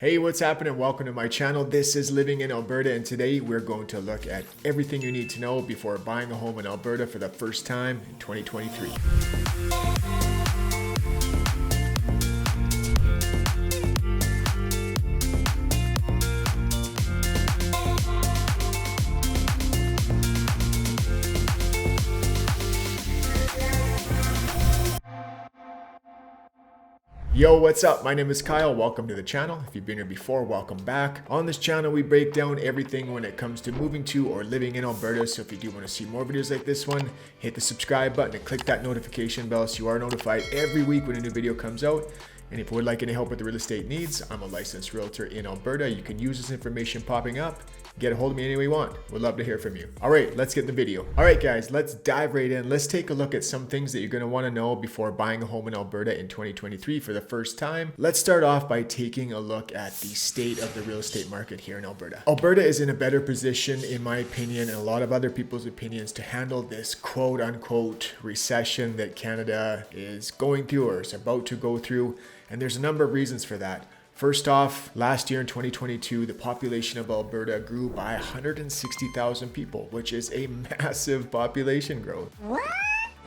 Hey, what's happening? Welcome to my channel. This is Living in Alberta, and today we're going to look at everything you need to know before buying a home in Alberta for the first time in 2023. Yo, what's up? My name is Kyle. Welcome to the channel. If you've been here before, welcome back. On this channel, we break down everything when it comes to moving to or living in Alberta. So if you do want to see more videos like this one, hit the subscribe button and click that notification bell so you are notified every week when a new video comes out. And if you would like any help with the real estate needs, I'm a licensed realtor in Alberta. You can use this information popping up. Get a hold of me any way you want. Would love to hear from you. All right, let's get in the video. All right, guys, let's dive right in. Let's take a look at some things that you're going to want to know before buying a home in Alberta in 2023 for the first time. Let's start off by taking a look at the state of the real estate market here in Alberta. Alberta is in a better position, in my opinion, and a lot of other people's opinions, to handle this quote unquote recession that Canada is going through or is about to go through. And there's a number of reasons for that. First off, last year in 2022, the population of Alberta grew by 160,000 people, which is a massive population growth. What?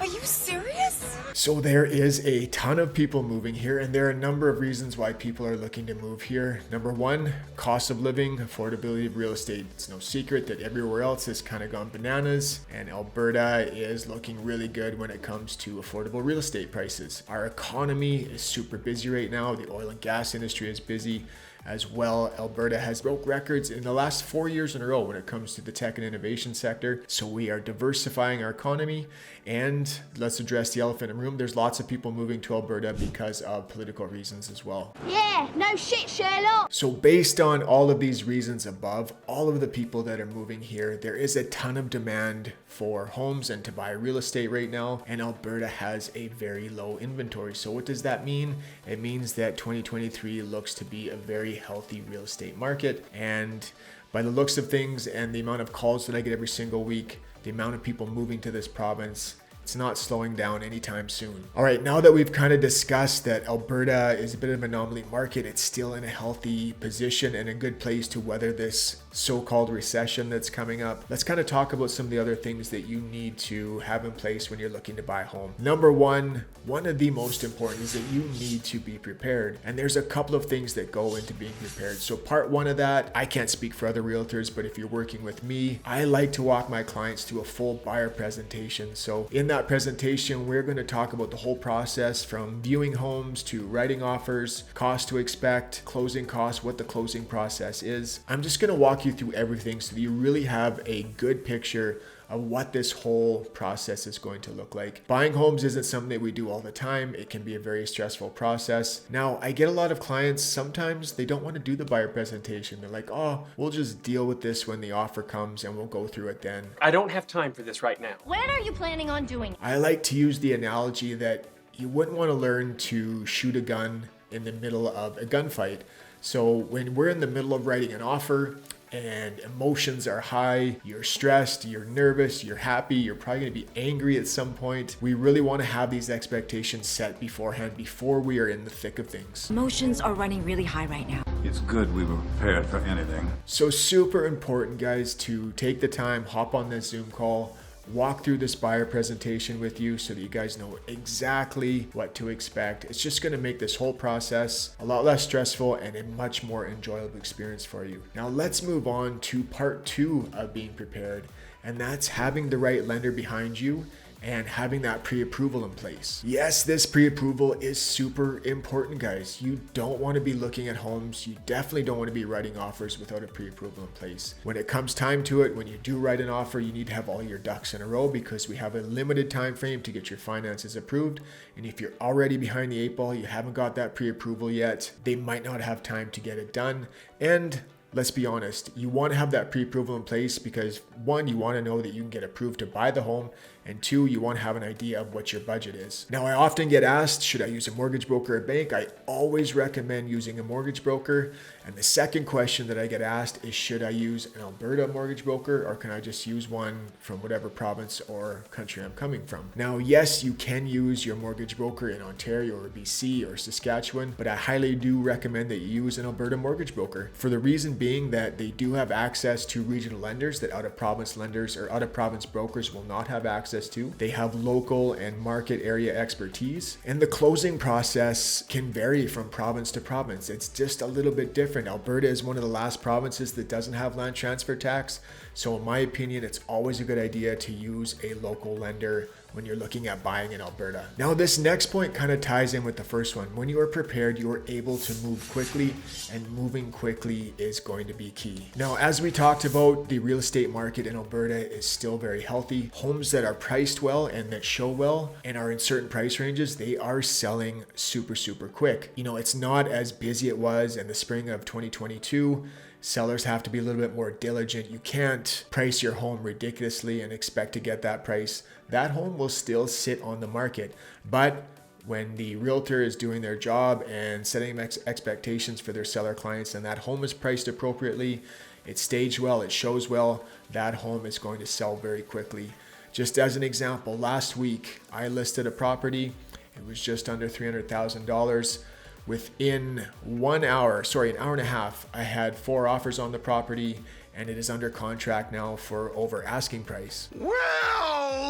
Are you serious? So there is a ton of people moving here, and there are a number of reasons why people are looking to move here. Number one, cost of living, affordability of real estate. It's no secret that everywhere else has kind of gone bananas, and Alberta is looking really good when it comes to affordable real estate prices. Our economy is super busy right now. The oil and gas industry is busy as well. Alberta has broke records in the last 4 years in a row when it comes to the tech and innovation sector. So we are diversifying our economy, and let's address the elephant in the room. There's lots of people moving to Alberta because of political reasons as well. Yeah, no shit, Sherlock. So based on all of these reasons above, all of the people that are moving here, there is a ton of demand for homes and to buy real estate right now, and Alberta has a very low inventory. So what does that mean? It means that 2023 looks to be a very healthy real estate market, and by the looks of things and the amount of calls that I get every single week, the amount of people moving to this province, it's not slowing down anytime soon. All right, now that we've kind of discussed that Alberta is a bit of an anomaly market, it's still in a healthy position and a good place to weather this so-called recession that's coming up. Let's kind of talk about some of the other things that you need to have in place when you're looking to buy a home. Number one of the most important is that you need to be prepared. And there's a couple of things that go into being prepared. So part one of that, I can't speak for other realtors, but if you're working with me, I like to walk my clients through a full buyer presentation. So in that presentation, we're going to talk about the whole process from viewing homes to writing offers, cost to expect, closing costs, what the closing process is. I'm just going to walk you through everything so that you really have a good picture of what this whole process is going to look like. Buying homes isn't something that we do all the time. It can be a very stressful process. Now, I get a lot of clients, sometimes they don't want to do the buyer presentation. They're like, oh, we'll just deal with this when the offer comes and we'll go through it then. I don't have time for this right now. When are you planning on doing it? I like to use the analogy that you wouldn't want to learn to shoot a gun in the middle of a gunfight. So when we're in the middle of writing an offer, and emotions are high, you're stressed, you're nervous, you're happy, you're probably going to be angry at some point. We really want to have these expectations set beforehand before we are in the thick of things. Emotions are running really high right now. It's good we were prepared for anything. So super important, guys, to take the time, hop on this Zoom call, walk through this buyer presentation with you so that you guys know exactly what to expect. It's just going to make this whole process a lot less stressful and a much more enjoyable experience for you. Now let's move on to part two of being prepared, and that's having the right lender behind you and having that pre-approval in place. Yes, this pre-approval is super important, guys. You don't want to be looking at homes. You definitely don't want to be writing offers without a pre-approval in place. When it comes time to it, when you do write an offer, you need to have all your ducks in a row because we have a limited time frame to get your finances approved. And if you're already behind the eight ball, you haven't got that pre-approval yet, they might not have time to get it done. And let's be honest, you want to have that pre-approval in place because one, you want to know that you can get approved to buy the home, And 2, you want to have an idea of what your budget is. Now, I often get asked, should I use a mortgage broker or bank? I always recommend using a mortgage broker. And the second question that I get asked is, should I use an Alberta mortgage broker, or can I just use one from whatever province or country I'm coming from? Now, yes, you can use your mortgage broker in Ontario or BC or Saskatchewan, but I highly do recommend that you use an Alberta mortgage broker, for the reason being that they do have access to regional lenders that out-of-province lenders or out-of-province brokers will not have access to. They have local and market area expertise, and the closing process can vary from province to province. It's just a little bit different. Alberta is one of the last provinces that doesn't have land transfer tax, so in my opinion, it's always a good idea to use a local lender when you're looking at buying in Alberta. Now, this next point kind of ties in with the first one. When you are prepared, you are able to move quickly, and moving quickly is going to be key. Now, as we talked about, the real estate market in Alberta is still very healthy. Homes that are priced well and that show well and are in certain price ranges, they are selling super quick. You know, it's not as busy it was in the spring of 2022. Sellers have to be a little bit more diligent. You can't price your home ridiculously and expect to get that price. That home will still sit on the market. But when the realtor is doing their job and setting expectations for their seller clients, and that home is priced appropriately, it's staged well, it shows well, that home is going to sell very quickly. Just as an example, last week I listed a property. It was just under $300,000. Within an hour and a half, I had 4 offers on the property, and it is under contract now for over asking price. Well,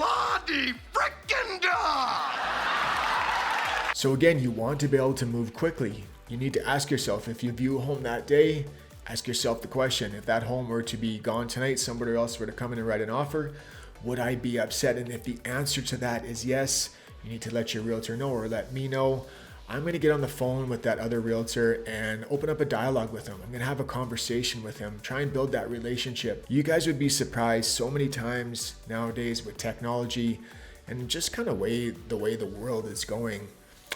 Lottie frickin' da! So again, you want to be able to move quickly. You need to ask yourself, if you view a home that day, ask yourself the question, if that home were to be gone tonight, somebody else were to come in and write an offer, would I be upset? And if the answer to that is yes, you need to let your realtor know, or let me know. I'm going to get on the phone with that other realtor and open up a dialogue with him. I'm going to have a conversation with him, try and build that relationship. You guys would be surprised so many times nowadays with technology and just kind of the way the world is going.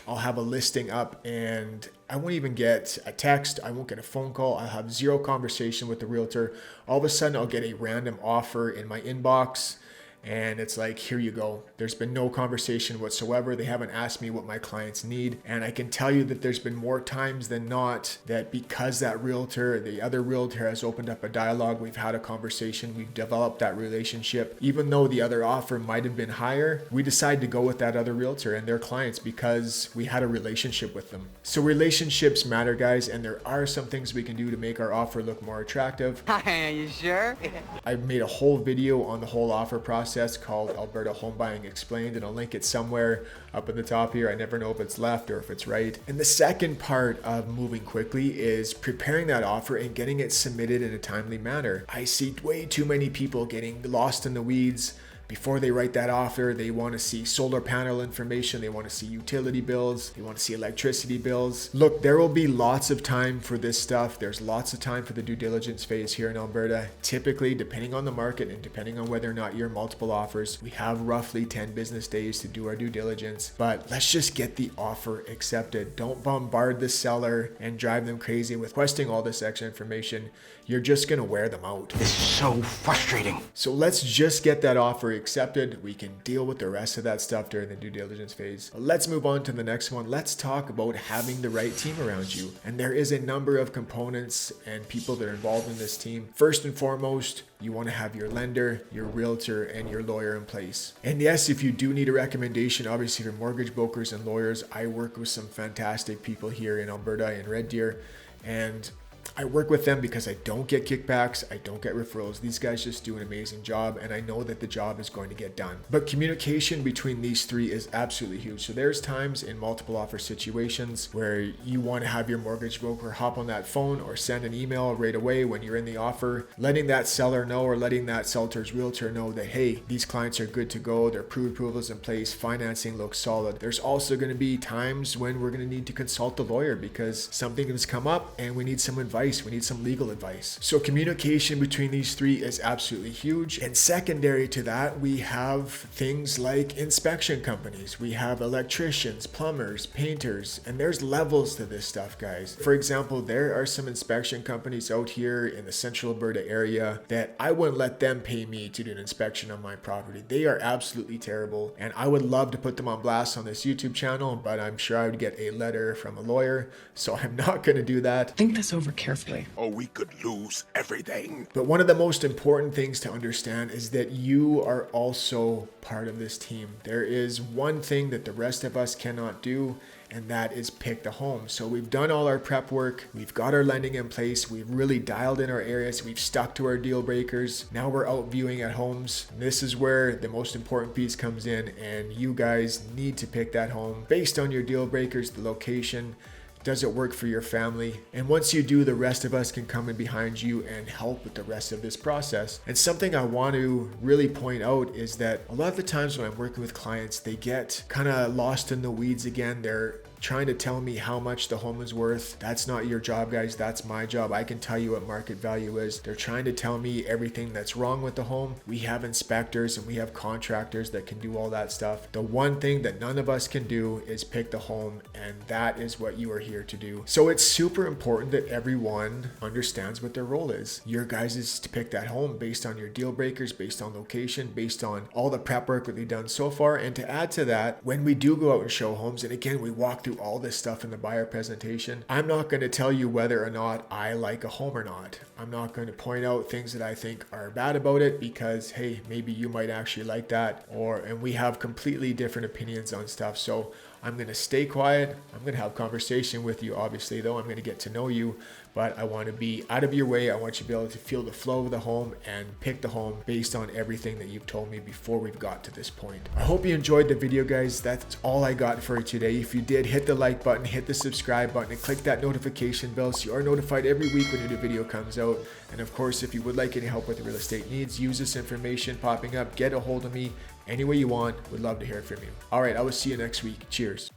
I'll have a listing up and I won't even get a text. I won't get a phone call. I'll have zero conversation with the realtor. All of a sudden, I'll get a random offer in my inbox. And it's like, here you go. There's been no conversation whatsoever. They haven't asked me what my clients need. And I can tell you that there's been more times than not that because that realtor, the other realtor has opened up a dialogue, we've had a conversation, we've developed that relationship. Even though the other offer might have been higher, we decide to go with that other realtor and their clients because we had a relationship with them. So relationships matter, guys, and there are some things we can do to make our offer look more attractive. Are you sure? I made a whole video on the whole offer process called Alberta Home Buying Explained, and I'll link it somewhere up at the top here. I never know if it's left or if it's right. And the second part of moving quickly is preparing that offer and getting it submitted in a timely manner. I see way too many people getting lost in the weeds. Before they write that offer, they want to see solar panel information, they want to see utility bills, they want to see electricity bills. Look, there will be lots of time for this stuff. There's lots of time for the due diligence phase here in Alberta. Typically, depending on the market and depending on whether or not you're multiple offers, we have roughly 10 business days to do our due diligence. But let's just get the offer accepted. Don't bombard the seller and drive them crazy with requesting all this extra information. You're just going to wear them out. This is so frustrating. So let's just get that offer accepted. We can deal with the rest of that stuff during the due diligence phase. But let's move on to the next one. Let's talk about having the right team around you. And there is a number of components and people that are involved in this team. First and foremost, you want to have your lender, your realtor, and your lawyer in place. And yes, if you do need a recommendation, obviously for mortgage brokers and lawyers, I work with some fantastic people here in Alberta and Red Deer. And I work with them because I don't get kickbacks, I don't get referrals. These guys just do an amazing job, and I know that the job is going to get done. But communication between these three is absolutely huge. So there's times in multiple offer situations where you want to have your mortgage broker hop on that phone or send an email right away when you're in the offer, letting that seller know or letting that seller's realtor know that, hey, these clients are good to go, their pre-approvals in place, financing looks solid. There's also going to be times when we're going to need to consult the lawyer because something has come up and we need some advice advice. We need some legal advice. So communication between these three is absolutely huge. And secondary to that, we have things like inspection companies. We have electricians, plumbers, painters, and there's levels to this stuff, guys. For example, there are some inspection companies out here in the central Alberta area that I wouldn't let them pay me to do an inspection on my property. They are absolutely terrible, and I would love to put them on blast on this YouTube channel, but I'm sure I would get a letter from a lawyer, so I'm not going to do that. Think this over carefully. Or we could lose everything. But one of the most important things to understand is that you are also part of this team. There is one thing that the rest of us cannot do, and that is pick the home. So we've done all our prep work. We've got our lending in place. We've really dialed in our areas. We've stuck to our deal breakers. Now we're out viewing at homes. This is where the most important piece comes in, and you guys need to pick that home based on your deal breakers, the location. Does it work for your family? And once you do, the rest of us can come in behind you and help with the rest of this process. And something I want to really point out is that a lot of the times when I'm working with clients, they get kind of lost in the weeds again. They're trying to tell me how much the home is worth. That's not your job, guys. That's my job. I can tell you what market value is. They're trying to tell me everything that's wrong with the home. We have inspectors and we have contractors that can do all that stuff. The one thing that none of us can do is pick the home, and that is what you are here to do. So it's super important that everyone understands what their role is. Your guys is to pick that home based on your deal breakers, based on location, based on all the prep work that we've done so far. And to add to that, when we do go out and show homes, and again, we walk through all this stuff in the buyer presentation, I'm not going to tell you whether or not I like a home or not. I'm not going to point out things that I think are bad about it because, hey, maybe you might actually like that, and we have completely different opinions on stuff. So I'm going to stay quiet. I'm going to have conversation with you, obviously, though. I'm going to get to know you, but I want to be out of your way. I want you to be able to feel the flow of the home and pick the home based on everything that you've told me before we've got to this point. I hope you enjoyed the video, guys. That's all I got for you today. If you did, hit the like button, hit the subscribe button, and click that notification bell so you are notified every week when a new video comes out. And of course, if you would like any help with real estate needs, use this information popping up, get a hold of me any way you want. Would love to hear from you. All right, I will see you next week. Cheers.